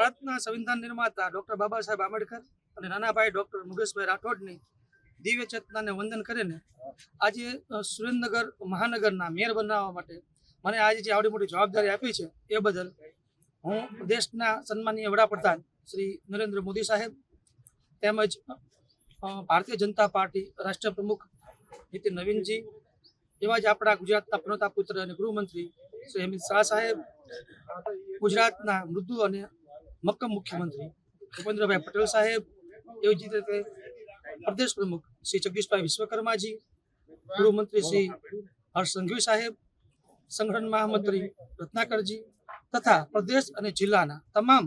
ભારતના સંવિધાન નિર્માતા ડૉક્ટર બાબા સાહેબ આંબેડકર અને નાના ભાઈ ડૉક્ટર મુકેશભાઈ રાઠોડની દિવ્ય ચેતનાને વંદન કરીને આજે સુરેન્દ્રનગર મહાનગરના મેયર બનાવવા માટે મને આજે જે આવડી મોટી જવાબદારી આપી છે એ બદલ હું દેશના સન્માનીય વડાપ્રધાન શ્રી નરેન્દ્ર મોદી સાહેબ તેમજ ભારતીય જનતા પાર્ટી રાષ્ટ્ર પ્રમુખ નીતિન નવીનજી એવા જ આપણા ગુજરાતના પ્રણેતા પુત્ર અને ગૃહમંત્રી શ્રી અમિત શાહ સાહેબ, ગુજરાતના મૃદુ અને મક્કમ મુખ્યમંત્રી ભૂપેન્દ્રભાઈ પટેલ સાહેબ, એવી જ રીતે પ્રદેશ પ્રમુખ શ્રી જગદીશભાઈ વિશ્વકર્માજી, ગૃહમંત્રી શ્રી હર્ષ સંઘવી સાહેબ, સંગઠન મહામંત્રી રત્નાકરજી તથા પ્રદેશ અને જિલ્લાના તમામ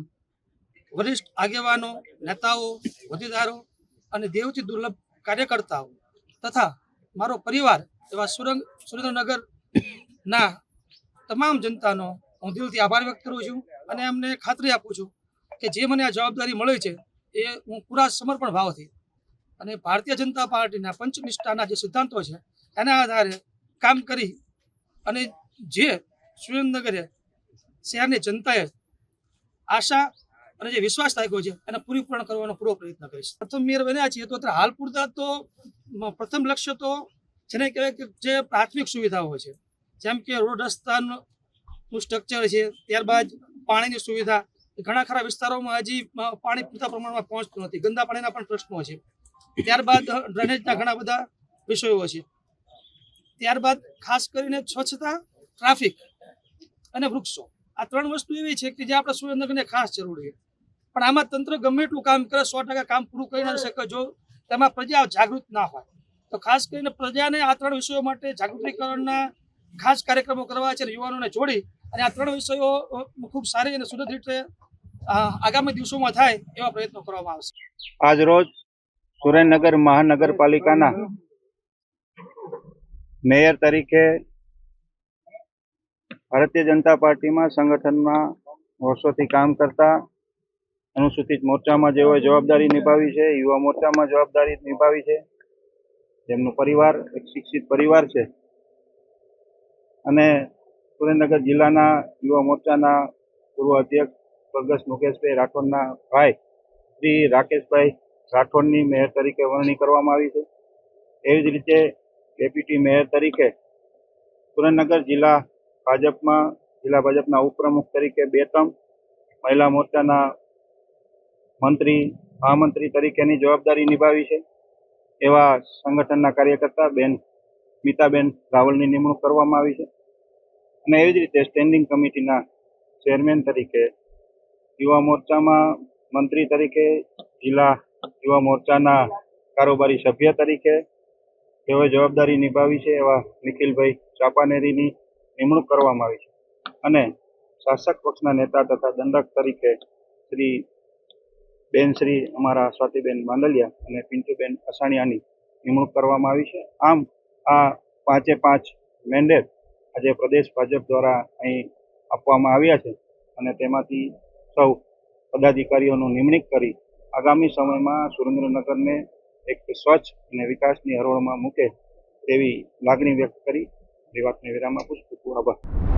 વરિષ્ઠ આગેવાનો, નેતાઓ, હોદ્દેદારો અને દેવથી દુર્લભ કાર્યકર્તાઓ તથા મારો પરિવાર એવા સુરેન્દ્રનગરના તમામ જનતાનો હું દિલથી આભાર વ્યક્ત કરું છું અને એમને ખાતરી આપું છું કે જે મને આ જવાબદારી મળી છે એ હું પૂરા સમર્પણ ભાવથી અને ભારતીય જનતા પાર્ટીના પંચનિષ્ઠાના જે સિદ્ધાંતો છે એના આધારે કામ કરી અને જે સુરેન્દ્રનગરે શહેરની જનતાએ આશા અને જે વિશ્વાસ રાખ્યો છે એને પૂરીપૂર્ણ કરવાનો પૂરો પ્રયત્ન કરીશ. પ્રથમ મેયર બન્યા છીએ તો હાલ પૂરતા તો પ્રથમ લક્ષ્ય તો જેને કહેવાય કે જે પ્રાથમિક સુવિધાઓ છે, જેમ કે રોડ રસ્તાનું સ્ટ્રક્ચર છે, ત્યારબાદ પાણીની સુવિધા. ઘણા ખરા વિસ્તારોમાં હજી પાણી પૂરતા પ્રમાણમાં પહોંચતું નથી, ગંદા પાણીના પણ પ્રશ્નો છે. ત્યારબાદ ડ્રેનેજના ઘણા બધા વિષયો છે. ત્યારબાદ ખાસ કરીને સ્વચ્છતા, ટ્રાફિક અને વૃક્ષો, આ ત્રણ વસ્તુ એવી છે કે જે આપણે સુરેન્દ્રનગરને ખાસ જરૂરી છે. પણ આમાં તંત્ર ગમે એટલું કામ કરે 100% કામ પૂરું કરી ન શકે જો તેમાં પ્રજા જાગૃત ના હોય. તો ખાસ કરીને પ્રજાને આ ત્રણ વિષયો માટે જાગૃતિકરણના ખાસ કાર્યક્રમો કરવા છે અને યુવાનોને જોડી અને આ ત્રણ વિષયો ખૂબ સારી અને સુદૃઢ રીતે આગામી દિવસોમાં થાય એવા પ્રયત્નો કરવામાં આવશે. આજ રોજ સુરેન્દ્રનગર મહાનગરપાલિકાના મેયર તરીકે ભારતીય જનતા પાર્ટીમાં સંગઠનમાં વર્ષોથી કામ કરતા અનુસૂચિત મોરચામાં જેઓએ જવાબદારી નિભાવી છે, યુવા મોરચામાં જવાબદારી નિભાવી છે, જેમનો પરિવાર એક શિક્ષિત પરિવાર છે અને સુરેન્દ્રનગર જિલ્લાના યુવા મોરચાના પૂર્વ અધ્યક્ષ સ્વર્ગસ્થ મુકેશભાઈ રાઠોડના ભાઈ શ્રી રાકેશભાઈ રાઠોડની મેયર તરીકે વરણી કરવામાં આવી છે. એવી જ રીતે ડેપ્યુટી મેયર તરીકે સુરેન્દ્રનગર જિલ્લા ભાજપના ઉપપ્રમુખ તરીકે 2 ટર્મ, મહિલા મોરચાના મહામંત્રી તરીકેની જવાબદારી નિભાવી છે. એવા સંગઠનના કાર્યકર્તા બેન સ્મિતાબેન રાવલની નિમણૂક કરવામાં આવી છે અને એવી જ રીતે સ્ટેન્ડિંગ કમિટીના ચેરમેન તરીકે, યુવા મોરચામાં મંત્રી તરીકે, જિલ્લા યુવા મોરચાના કારોબારી સભ્ય તરીકે જેઓએ જવાબદારી નિભાવી છે એવા નિખિલભાઈ ચાપાનેરીની નિમણૂક કરવામાં આવી છે અને શાસક પક્ષના નેતા તથા દંડક તરીકે શ્રી અમારા સ્વાતિબેન માંડલિયા અને પિન્ટુબેન અસાણિયાની નિમણૂક કરવામાં આવી છે. આમ આ 5 મેન્ડેટ આજે પ્રદેશ ભાજપ દ્વારા અહીં આપવામાં આવ્યા છે અને તેમાંથી સૌ પદાધિકારીઓનું નિમણૂક કરી આગામી સમયમાં સુરેન્દ્રનગરને એક સ્વચ્છ અને વિકાસની હરોળમાં મૂકે તેવી લાગણી વ્યક્ત કરી વાતને વિરામ આપું છું. આભાર.